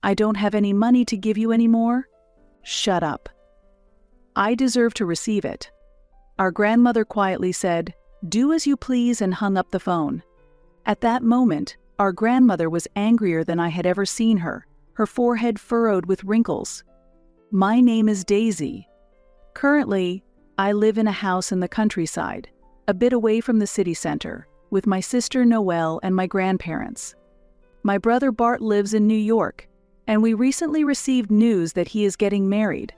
I don't have any money to give you anymore? Shut up. I deserve to receive it. Our grandmother quietly said, "Do as you please," and hung up the phone. At that moment, our grandmother was angrier than I had ever seen her, her forehead furrowed with wrinkles. My name is Daisy. Currently, I live in a house in the countryside, a bit away from the city center, with my sister Noelle and my grandparents. My brother Bart lives in New York, and we recently received news that he is getting married.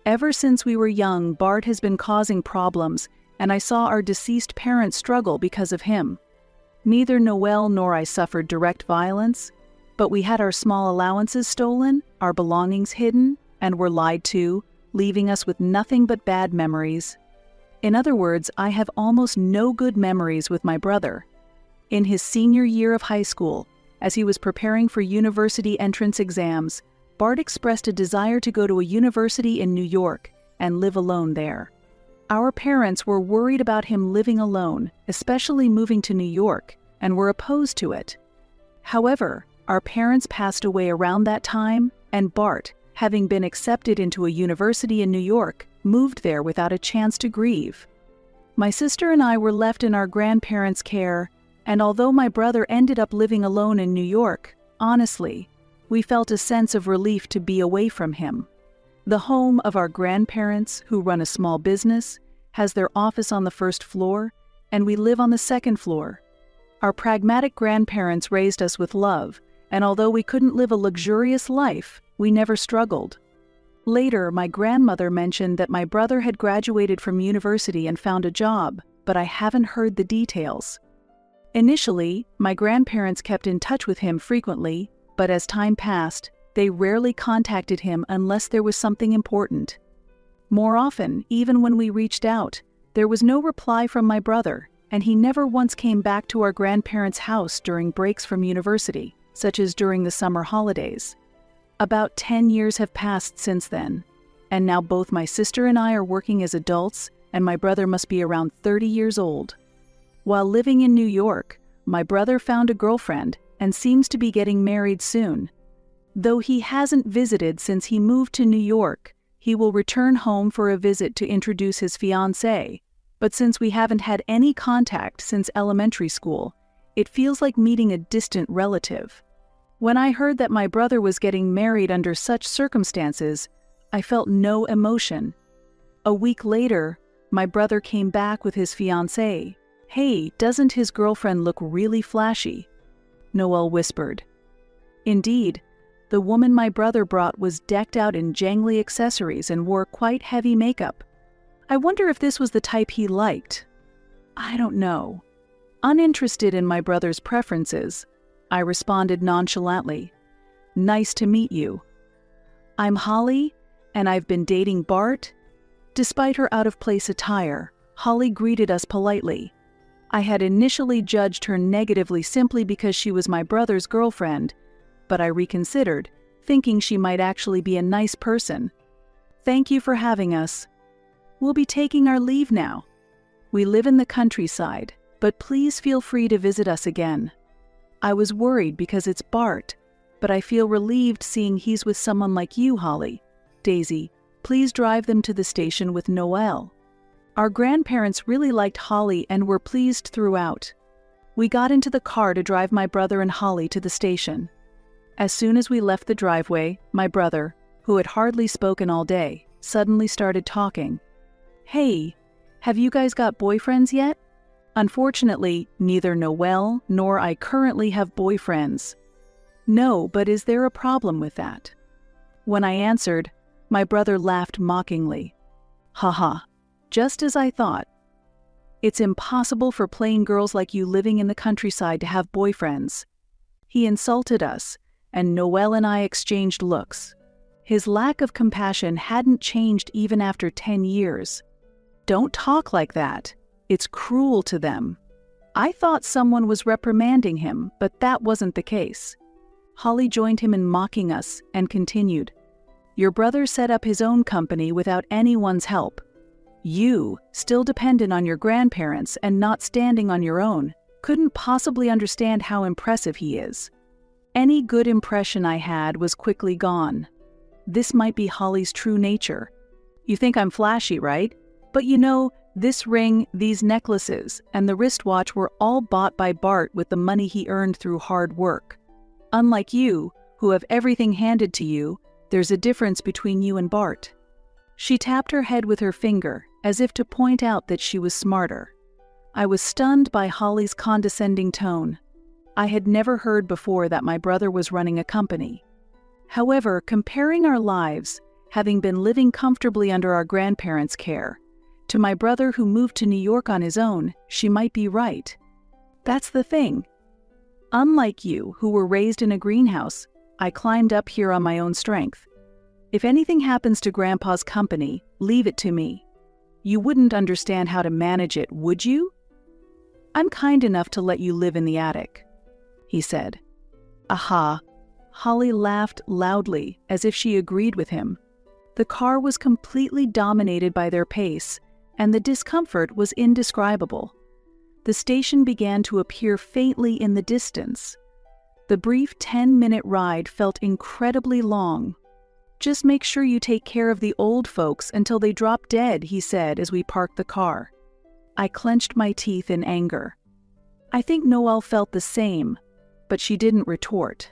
Ever since we were young, Bart has been causing problems, and I saw our deceased parents struggle because of him. Neither Noelle nor I suffered direct violence, but we had our small allowances stolen, our belongings hidden, and were lied to, leaving us with nothing but bad memories. In other words, I have almost no good memories with my brother. In his senior year of high school, as he was preparing for university entrance exams, Bart expressed a desire to go to a university in New York and live alone there. Our parents were worried about him living alone, especially moving to New York, and were opposed to it. However, our parents passed away around that time, and Bart, having been accepted into a university in New York, moved there without a chance to grieve. My sister and I were left in our grandparents' care, and although my brother ended up living alone in New York, honestly, we felt a sense of relief to be away from him. The home of our grandparents, who run a small business, has their office on the first floor, and we live on the second floor. Our pragmatic grandparents raised us with love, and although we couldn't live a luxurious life, we never struggled. Later, my grandmother mentioned that my brother had graduated from university and found a job, but I haven't heard the details. Initially, my grandparents kept in touch with him frequently, but as time passed, they rarely contacted him unless there was something important. More often, even when we reached out, there was no reply from my brother, and he never once came back to our grandparents' house during breaks from university, such as during the summer holidays. About 10 years have passed since then, and now both my sister and I are working as adults, and my brother must be around 30 years old. While living in New York, my brother found a girlfriend and seems to be getting married soon. Though he hasn't visited since he moved to New York, he will return home for a visit to introduce his fiancée, but since we haven't had any contact since elementary school, it feels like meeting a distant relative. When I heard that my brother was getting married under such circumstances, I felt no emotion. A week later, my brother came back with his fiancée. "Hey, doesn't his girlfriend look really flashy?" Noelle whispered. Indeed, the woman my brother brought was decked out in jangly accessories and wore quite heavy makeup. I wonder if this was the type he liked. I don't know. Uninterested in my brother's preferences, I responded nonchalantly, "Nice to meet you. I'm Holly, and I've been dating Bart." Despite her out-of-place attire, Holly greeted us politely. I had initially judged her negatively simply because she was my brother's girlfriend, but I reconsidered, thinking she might actually be a nice person. "Thank you for having us. We'll be taking our leave now. We live in the countryside, but please feel free to visit us again." I was worried because it's Bart, but I feel relieved seeing he's with someone like you, Holly. Daisy, please drive them to the station with Noelle. Our grandparents really liked Holly and were pleased throughout. We got into the car to drive my brother and Holly to the station. As soon as we left the driveway, my brother, who had hardly spoken all day, suddenly started talking. "Hey, have you guys got boyfriends yet?" Unfortunately, neither Noelle nor I currently have boyfriends. "No, but is there a problem with that?" When I answered, my brother laughed mockingly. "Haha, just as I thought. It's impossible for plain girls like you living in the countryside to have boyfriends." He insulted us, and Noelle and I exchanged looks. His lack of compassion hadn't changed even after 10 years. "Don't talk like that. It's cruel to them." I thought someone was reprimanding him, but that wasn't the case. Holly joined him in mocking us and continued, "Your brother set up his own company without anyone's help. You, still dependent on your grandparents and not standing on your own, couldn't possibly understand how impressive he is." Any good impression I had was quickly gone. This might be Holly's true nature. You think I'm flashy, right? But you know, this ring, these necklaces, and the wristwatch were all bought by Bart with the money he earned through hard work. Unlike you, who have everything handed to you, there's a difference between you and Bart. She tapped her head with her finger, as if to point out that she was smarter. I was stunned by Holly's condescending tone. I had never heard before that my brother was running a company. However, comparing our lives, having been living comfortably under our grandparents' care, to my brother who moved to New York on his own, she might be right. That's the thing. Unlike you, who were raised in a greenhouse, I climbed up here on my own strength. If anything happens to Grandpa's company, leave it to me. You wouldn't understand how to manage it, would you? I'm kind enough to let you live in the attic, he said. Aha! Holly laughed loudly, as if she agreed with him. The car was completely dominated by their pace, and the discomfort was indescribable. The station began to appear faintly in the distance. The brief 10-minute ride felt incredibly long. Just make sure you take care of the old folks until they drop dead, he said as we parked the car. I clenched my teeth in anger. I think Noelle felt the same, but she didn't retort.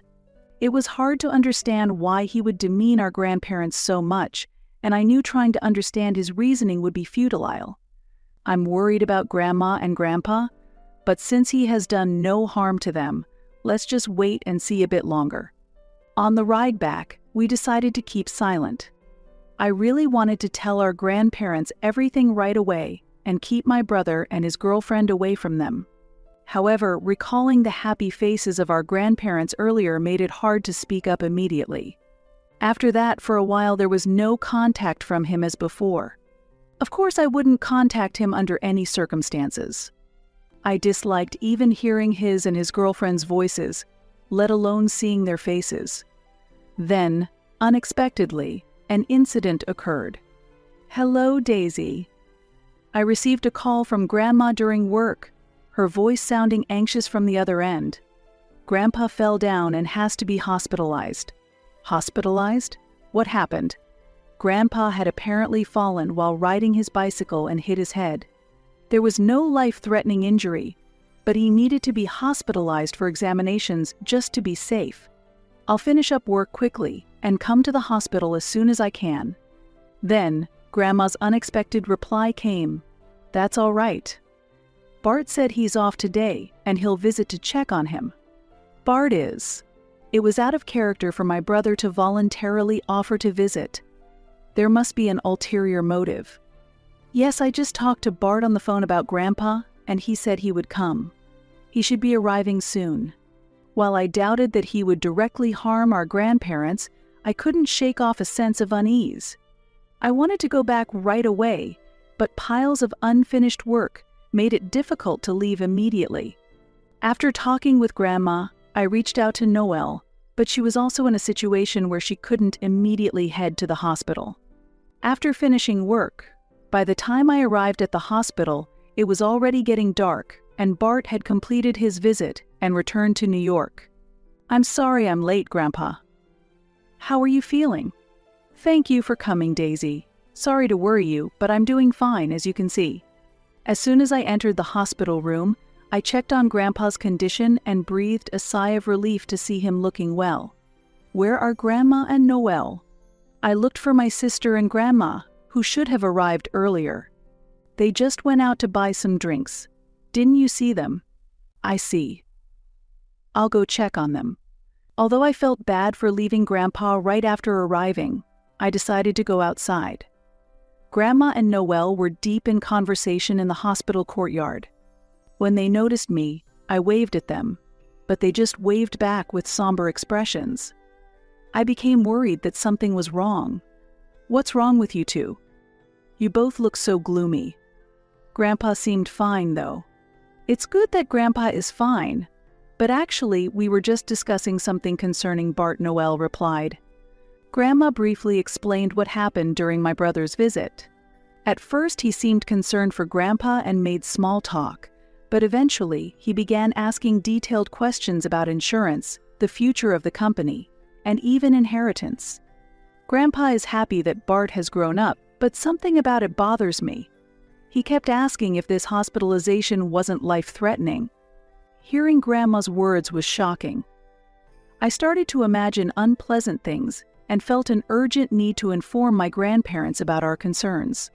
It was hard to understand why he would demean our grandparents so much, and I knew trying to understand his reasoning would be futile. I'm worried about Grandma and Grandpa, but since he has done no harm to them, let's just wait and see a bit longer. On the ride back, we decided to keep silent. I really wanted to tell our grandparents everything right away and keep my brother and his girlfriend away from them. However, recalling the happy faces of our grandparents earlier made it hard to speak up immediately. After that, for a while there was no contact from him as before. Of course, I wouldn't contact him under any circumstances. I disliked even hearing his and his girlfriend's voices, let alone seeing their faces. Then, unexpectedly, an incident occurred. Hello, Daisy. I received a call from Grandma during work, her voice sounding anxious from the other end. Grandpa fell down and has to be hospitalized. Hospitalized? What happened? Grandpa had apparently fallen while riding his bicycle and hit his head. There was no life-threatening injury, but he needed to be hospitalized for examinations just to be safe. I'll finish up work quickly and come to the hospital as soon as I can. Then, Grandma's unexpected reply came. That's all right. Bart said he's off today and he'll visit to check on him. Bart is. It was out of character for my brother to voluntarily offer to visit. There must be an ulterior motive. Yes, I just talked to Bart on the phone about Grandpa, and he said he would come. He should be arriving soon. While I doubted that he would directly harm our grandparents, I couldn't shake off a sense of unease. I wanted to go back right away, but piles of unfinished work made it difficult to leave immediately. After talking with Grandma, I reached out to Noelle, but she was also in a situation where she couldn't immediately head to the hospital. After finishing work, by the time I arrived at the hospital, it was already getting dark, and Bart had completed his visit and returned to New York. I'm sorry I'm late, Grandpa. How are you feeling? Thank you for coming, Daisy. Sorry to worry you, but I'm doing fine, as you can see. As soon as I entered the hospital room, I checked on Grandpa's condition and breathed a sigh of relief to see him looking well. Where are Grandma and Noelle? I looked for my sister and Grandma, who should have arrived earlier. They just went out to buy some drinks. Didn't you see them? I see. I'll go check on them. Although I felt bad for leaving Grandpa right after arriving, I decided to go outside. Grandma and Noelle were deep in conversation in the hospital courtyard. When they noticed me, I waved at them, but they just waved back with somber expressions. I became worried that something was wrong. What's wrong with you two? You both look so gloomy. Grandpa seemed fine, though. It's good that Grandpa is fine, but actually we were just discussing something concerning Bart, Noelle replied. Grandma briefly explained what happened during my brother's visit. At first he seemed concerned for Grandpa and made small talk, but eventually he began asking detailed questions about insurance, the future of the company, and even inheritance. Grandpa is happy that Bart has grown up, but something about it bothers me. He kept asking if this hospitalization wasn't life-threatening. Hearing Grandma's words was shocking. I started to imagine unpleasant things and felt an urgent need to inform my grandparents about our concerns.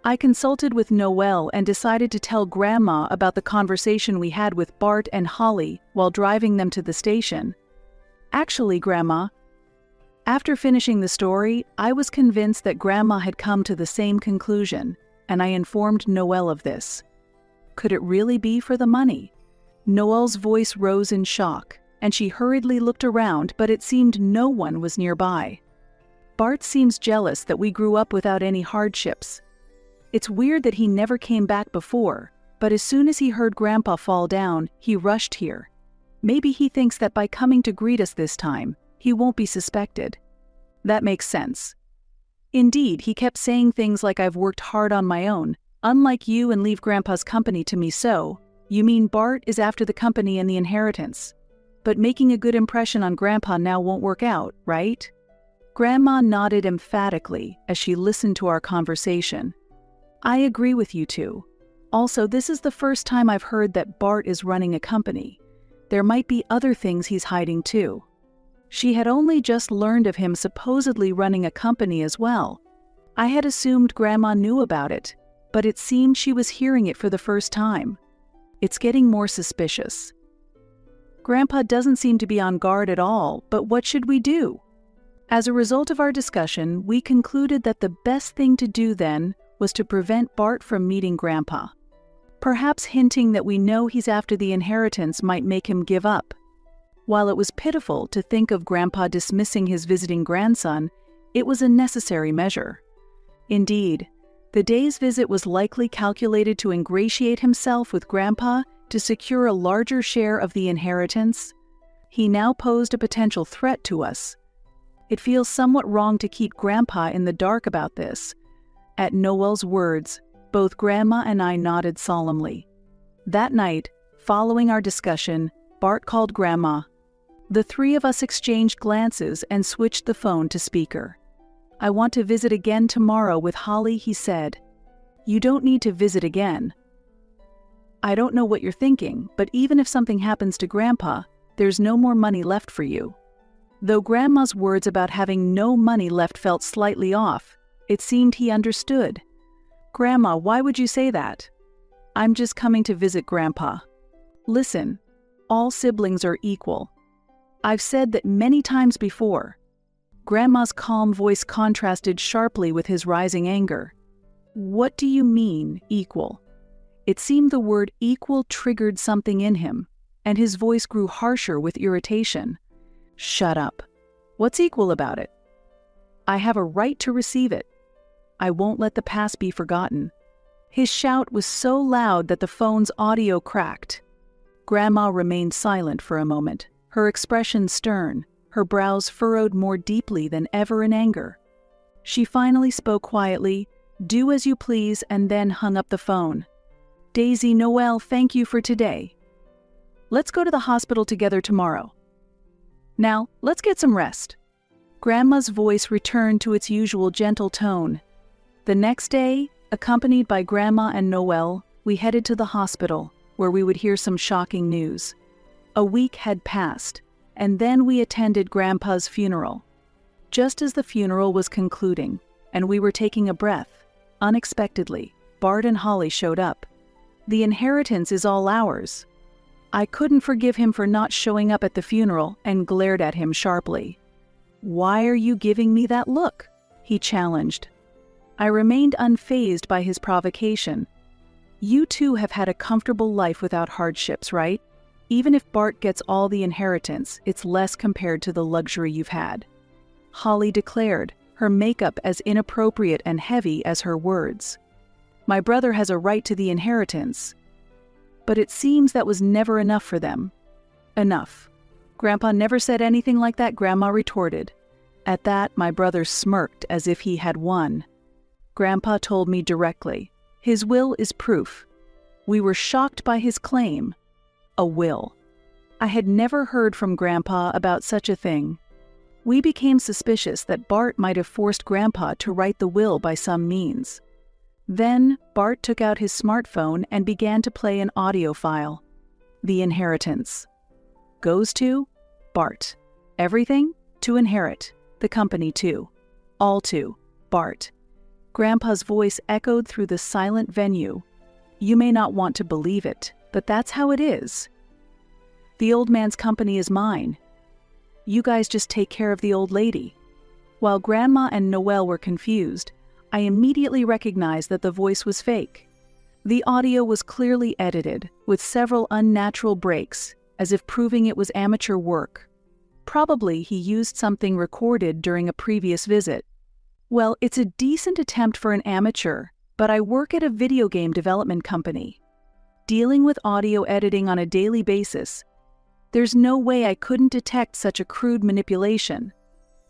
I consulted with Noelle and decided to tell Grandma about the conversation we had with Bart and Holly while driving them to the station. Actually, Grandma, after finishing the story, I was convinced that Grandma had come to the same conclusion, and I informed Noelle of this. Could it really be for the money? Noelle's voice rose in shock, and she hurriedly looked around, but it seemed no one was nearby. Bart seems jealous that we grew up without any hardships. It's weird that he never came back before, but as soon as he heard Grandpa fall down, he rushed here. Maybe he thinks that by coming to greet us this time, he won't be suspected. That makes sense. Indeed, he kept saying things like I've worked hard on my own, unlike you, and leave Grandpa's company to me. So, you mean Bart is after the company and the inheritance? But making a good impression on Grandpa now won't work out, right? Grandma nodded emphatically as she listened to our conversation. I agree with you two. Also, this is the first time I've heard that Bart is running a company. There might be other things he's hiding too. She had only just learned of him supposedly running a company as well. I had assumed Grandma knew about it, but it seemed she was hearing it for the first time. It's getting more suspicious. Grandpa doesn't seem to be on guard at all, but what should we do? As a result of our discussion, we concluded that the best thing to do then was to prevent Bart from meeting Grandpa. Perhaps hinting that we know he's after the inheritance might make him give up. While it was pitiful to think of Grandpa dismissing his visiting grandson, it was a necessary measure. Indeed, the day's visit was likely calculated to ingratiate himself with Grandpa to secure a larger share of the inheritance. He now posed a potential threat to us. It feels somewhat wrong to keep Grandpa in the dark about this. At Noelle's words, both Grandma and I nodded solemnly. That night, following our discussion, Bart called Grandma. The three of us exchanged glances and switched the phone to speaker. I want to visit again tomorrow with Holly, he said. You don't need to visit again. I don't know what you're thinking, but even if something happens to Grandpa, there's no more money left for you. Though Grandma's words about having no money left felt slightly off, it seemed he understood. Grandma, why would you say that? I'm just coming to visit Grandpa. Listen, all siblings are equal. I've said that many times before. Grandma's calm voice contrasted sharply with his rising anger. What do you mean, equal? It seemed the word equal triggered something in him, and his voice grew harsher with irritation. Shut up. What's equal about it? I have a right to receive it. I won't let the past be forgotten. His shout was so loud that the phone's audio cracked. Grandma remained silent for a moment, her expression stern, her brows furrowed more deeply than ever in anger. She finally spoke quietly, "Do as you please," and then hung up the phone. Daisy, Noelle, thank you for today. Let's go to the hospital together tomorrow. Now, let's get some rest. Grandma's voice returned to its usual gentle tone. The next day, accompanied by Grandma and Noelle, we headed to the hospital, where we would hear some shocking news. A week had passed, and then we attended Grandpa's funeral. Just as the funeral was concluding, and we were taking a breath, unexpectedly, Bart and Holly showed up. The inheritance is all ours. I couldn't forgive him for not showing up at the funeral and glared at him sharply. Why are you giving me that look? He challenged. I remained unfazed by his provocation. You two have had a comfortable life without hardships, right? Even if Bart gets all the inheritance, it's less compared to the luxury you've had. Holly declared, her makeup as inappropriate and heavy as her words. My brother has a right to the inheritance. But it seems that was never enough for them. Enough. Grandpa never said anything like that, Grandma retorted. At that, my brother smirked as if he had won. Grandpa told me directly, his will is proof. We were shocked by his claim. A will. I had never heard from Grandpa about such a thing. We became suspicious that Bart might have forced Grandpa to write the will by some means. Then, Bart took out his smartphone and began to play an audio file. The inheritance. Goes to Bart. Everything to inherit. The company too. All to Bart. Grandpa's voice echoed through the silent venue. You may not want to believe it, but that's how it is. The old man's company is mine. You guys just take care of the old lady. While Grandma and Noelle were confused, I immediately recognized that the voice was fake. The audio was clearly edited, with several unnatural breaks, as if proving it was amateur work. Probably he used something recorded during a previous visit. Well, it's a decent attempt for an amateur, but I work at a video game development company. Dealing with audio editing on a daily basis, there's no way I couldn't detect such a crude manipulation.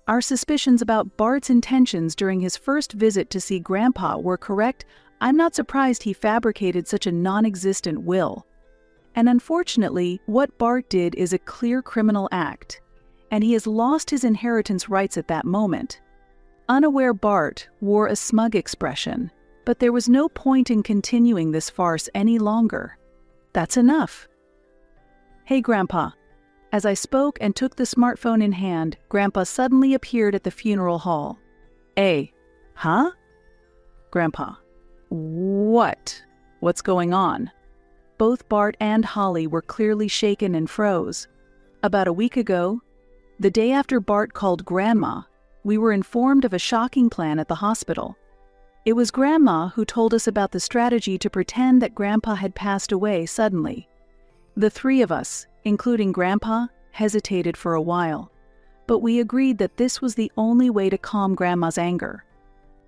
Our suspicions about Bart's intentions during his first visit to see Grandpa were correct. I'm not surprised he fabricated such a non-existent will. And unfortunately, what Bart did is a clear criminal act, and he has lost his inheritance rights at that moment. Unaware Bart wore a smug expression, but there was no point in continuing this farce any longer. That's enough. Hey, Grandpa. As I spoke and took the smartphone in hand, Grandpa suddenly appeared at the funeral hall. Huh? Grandpa. What? What's going on? Both Bart and Holly were clearly shaken and froze. About a week ago, the day after Bart called Grandma, we were informed of a shocking plan at the hospital. It was Grandma who told us about the strategy to pretend that Grandpa had passed away suddenly. The three of us, including Grandpa, hesitated for a while, but we agreed that this was the only way to calm Grandma's anger.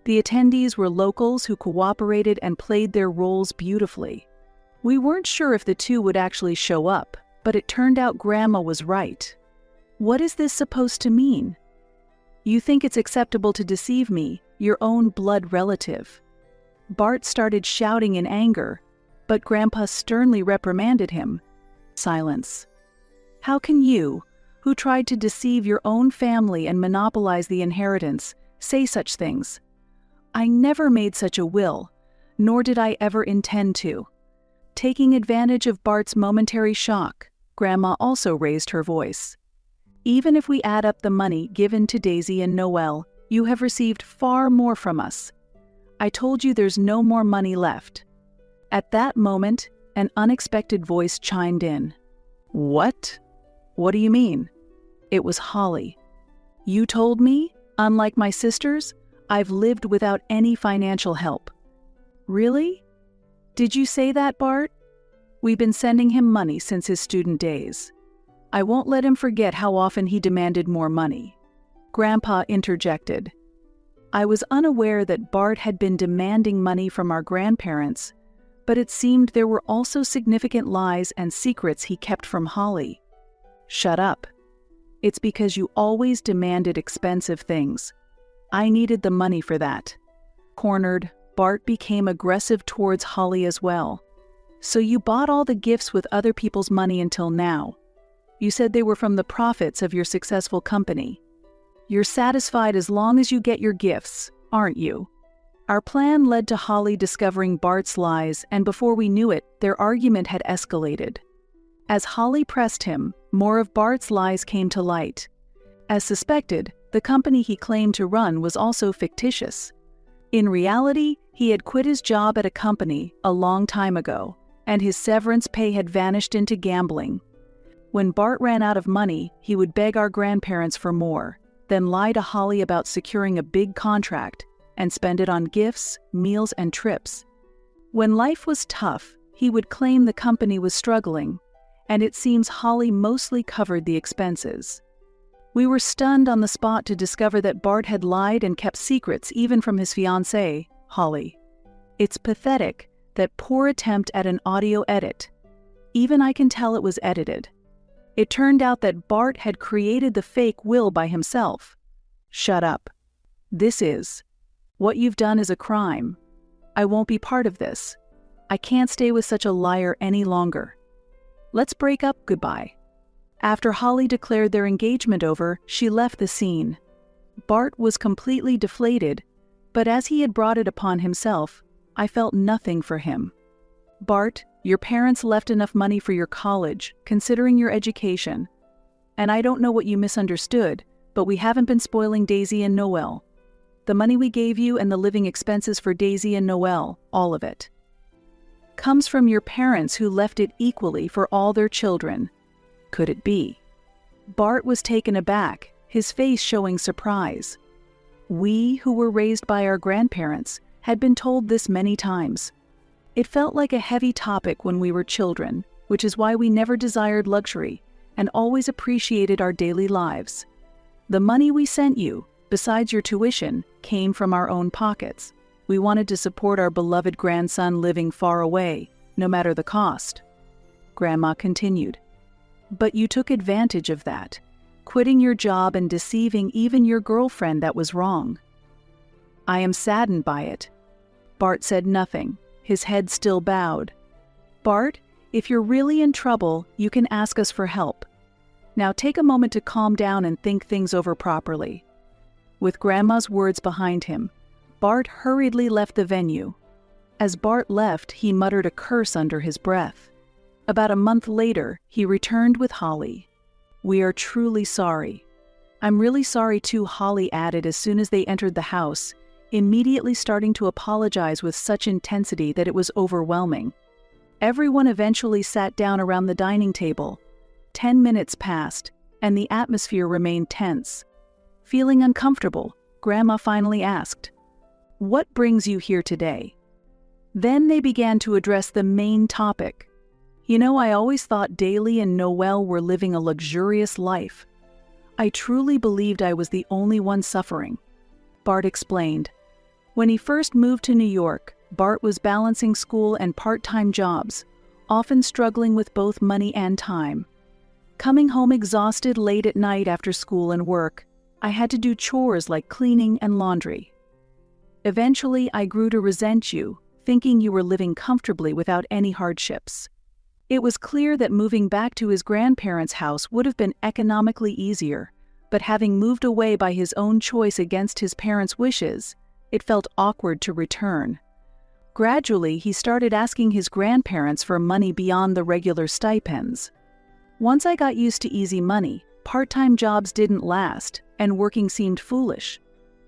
The attendees were locals who cooperated and played their roles beautifully. We weren't sure if the two would actually show up, but it turned out Grandma was right. What is this supposed to mean? You think it's acceptable to deceive me, your own blood relative? Bart started shouting in anger, but Grandpa sternly reprimanded him. Silence. How can you, who tried to deceive your own family and monopolize the inheritance, say such things? I never made such a will, nor did I ever intend to. Taking advantage of Bart's momentary shock, Grandma also raised her voice. Even if we add up the money given to Daisy and Noelle, you have received far more from us. I told you there's no more money left. At that moment, an unexpected voice chimed in. What? What do you mean? It was Holly. You told me, unlike my sisters, I've lived without any financial help. Really? Did you say that, Bart? We've been sending him money since his student days. I won't let him forget how often he demanded more money. Grandpa interjected. I was unaware that Bart had been demanding money from our grandparents, but it seemed there were also significant lies and secrets he kept from Holly. Shut up. It's because you always demanded expensive things. I needed the money for that. Cornered, Bart became aggressive towards Holly as well. So you bought all the gifts with other people's money until now. You said they were from the profits of your successful company. You're satisfied as long as you get your gifts, aren't you? Our plan led to Holly discovering Bart's lies, and before we knew it, their argument had escalated. As Holly pressed him, more of Bart's lies came to light. As suspected, the company he claimed to run was also fictitious. In reality, he had quit his job at a company a long time ago, and his severance pay had vanished into gambling. When Bart ran out of money, he would beg our grandparents for more, then lie to Holly about securing a big contract, and spend it on gifts, meals, and trips. When life was tough, he would claim the company was struggling, and it seems Holly mostly covered the expenses. We were stunned on the spot to discover that Bart had lied and kept secrets even from his fiancée, Holly. It's pathetic, that poor attempt at an audio edit. Even I can tell it was edited. It turned out that Bart had created the fake will by himself. Shut up. What you've done is a crime. I won't be part of this. I can't stay with such a liar any longer. Let's break up, goodbye. After Holly declared their engagement over, she left the scene. Bart was completely deflated, but as he had brought it upon himself, I felt nothing for him. Bart, your parents left enough money for your college, considering your education. And I don't know what you misunderstood, but we haven't been spoiling Daisy and Noelle. The money we gave you and the living expenses for Daisy and Noelle, all of it, comes from your parents who left it equally for all their children. Could it be? Bart was taken aback, his face showing surprise. We, who were raised by our grandparents, had been told this many times. It felt like a heavy topic when we were children, which is why we never desired luxury and always appreciated our daily lives. The money we sent you, besides your tuition, came from our own pockets. We wanted to support our beloved grandson living far away, no matter the cost. Grandma continued. But you took advantage of that, quitting your job and deceiving even your girlfriend. That was wrong. I am saddened by it. Bart said nothing, his head still bowed. Bart, if you're really in trouble, you can ask us for help. Now take a moment to calm down and think things over properly. With Grandma's words behind him, Bart hurriedly left the venue. As Bart left, he muttered a curse under his breath. About a month later, he returned with Holly. We are truly sorry. I'm really sorry too, Holly added as soon as they entered the house, immediately starting to apologize with such intensity that it was overwhelming. Everyone eventually sat down around the dining table. 10 minutes passed, and the atmosphere remained tense. Feeling uncomfortable, Grandma finally asked, "What brings you here today?" Then they began to address the main topic. You know, I always thought Daly and Noelle were living a luxurious life. I truly believed I was the only one suffering. Bart explained. When he first moved to New York, Bart was balancing school and part-time jobs, often struggling with both money and time. Coming home exhausted late at night after school and work, I had to do chores like cleaning and laundry. Eventually, I grew to resent you, thinking you were living comfortably without any hardships. It was clear that moving back to his grandparents' house would have been economically easier, but having moved away by his own choice against his parents' wishes, it felt awkward to return. Gradually, he started asking his grandparents for money beyond the regular stipends. Once I got used to easy money, part-time jobs didn't last, and working seemed foolish.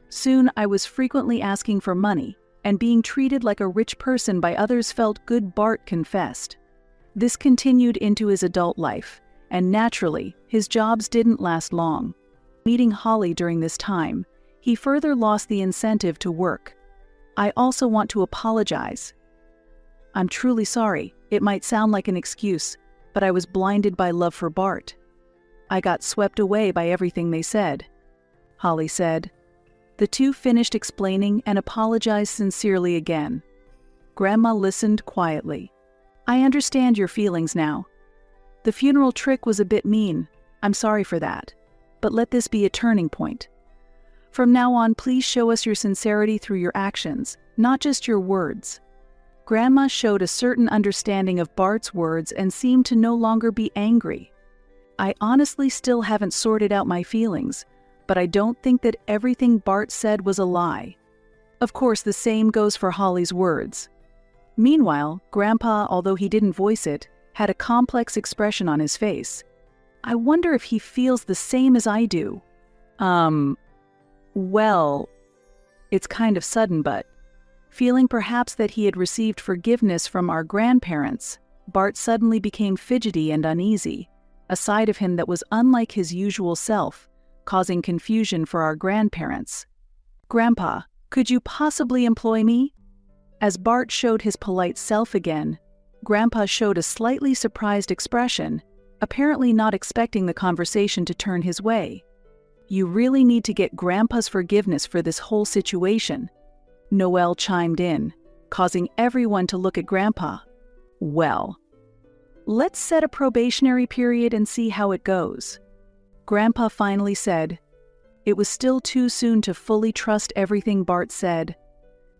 Soon, I was frequently asking for money, and being treated like a rich person by others felt good, Bart confessed. This continued into his adult life, and naturally, his jobs didn't last long. Meeting Holly during this time, he further lost the incentive to work. I also want to apologize. I'm truly sorry. It might sound like an excuse, but I was blinded by love for Bart. I got swept away by everything they said, Holly said. The two finished explaining and apologized sincerely again. Grandma listened quietly. I understand your feelings now. The funeral trick was a bit mean. I'm sorry for that. But let this be a turning point. From now on, please show us your sincerity through your actions, not just your words. Grandma showed a certain understanding of Bart's words and seemed to no longer be angry. I honestly still haven't sorted out my feelings, but I don't think that everything Bart said was a lie. Of course, the same goes for Holly's words. Meanwhile, Grandpa, although he didn't voice it, had a complex expression on his face. I wonder if he feels the same as I do. Well, it's kind of sudden, but feeling perhaps that he had received forgiveness from our grandparents, Bart suddenly became fidgety and uneasy, a side of him that was unlike his usual self, causing confusion for our grandparents. Grandpa, could you possibly employ me? As Bart showed his polite self again, Grandpa showed a slightly surprised expression, apparently not expecting the conversation to turn his way. You really need to get Grandpa's forgiveness for this whole situation, Noelle chimed in, causing everyone to look at Grandpa. Well, let's set a probationary period and see how it goes. Grandpa finally said. It was still too soon to fully trust everything Bart said.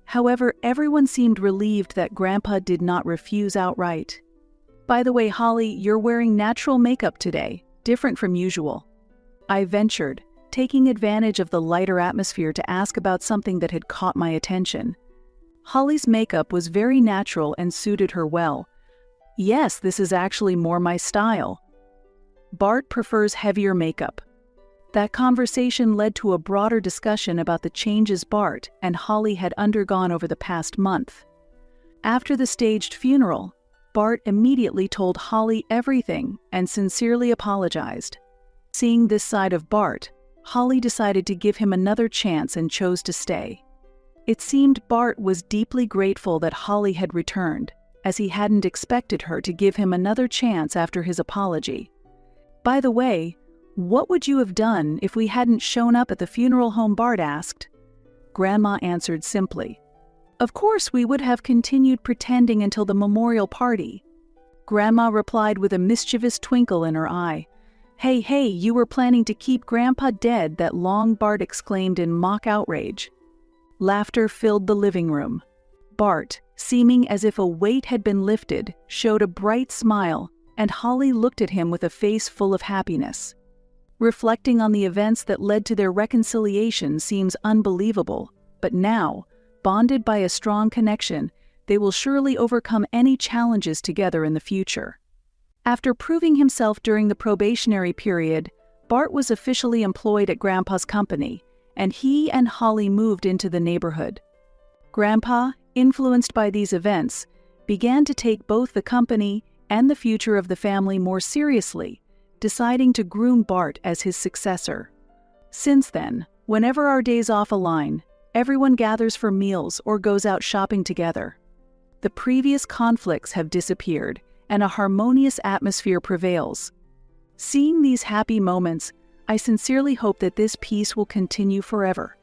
However, everyone seemed relieved that Grandpa did not refuse outright. By the way, Holly, you're wearing natural makeup today. different from usual. I ventured, taking advantage of the lighter atmosphere to ask about something that had caught my attention. Holly's makeup was very natural and suited her well. Yes, this is actually more my style. Bart prefers heavier makeup. That conversation led to a broader discussion about the changes Bart and Holly had undergone over the past month. After the staged funeral, Bart immediately told Holly everything and sincerely apologized. Seeing this side of Bart, Holly decided to give him another chance and chose to stay. It seemed Bart was deeply grateful that Holly had returned, as he hadn't expected her to give him another chance after his apology. By the way, what would you have done if we hadn't shown up at the funeral home? Bart asked. Grandma answered simply, "Of course we would have continued pretending until the memorial party." Grandma replied with a mischievous twinkle in her eye. Hey, you were planning to keep Grandpa dead that long?" Bart exclaimed in mock outrage. Laughter filled the living room. Bart, seeming as if a weight had been lifted, showed a bright smile, and Holly looked at him with a face full of happiness. Reflecting on the events that led to their reconciliation seems unbelievable, but now, bonded by a strong connection, they will surely overcome any challenges together in the future. After proving himself during the probationary period, Bart was officially employed at Grandpa's company, and he and Holly moved into the neighborhood. Grandpa, influenced by these events, began to take both the company and the future of the family more seriously, deciding to groom Bart as his successor. Since then, whenever our days off align, everyone gathers for meals or goes out shopping together. The previous conflicts have disappeared, and a harmonious atmosphere prevails. Seeing these happy moments, I sincerely hope that this peace will continue forever.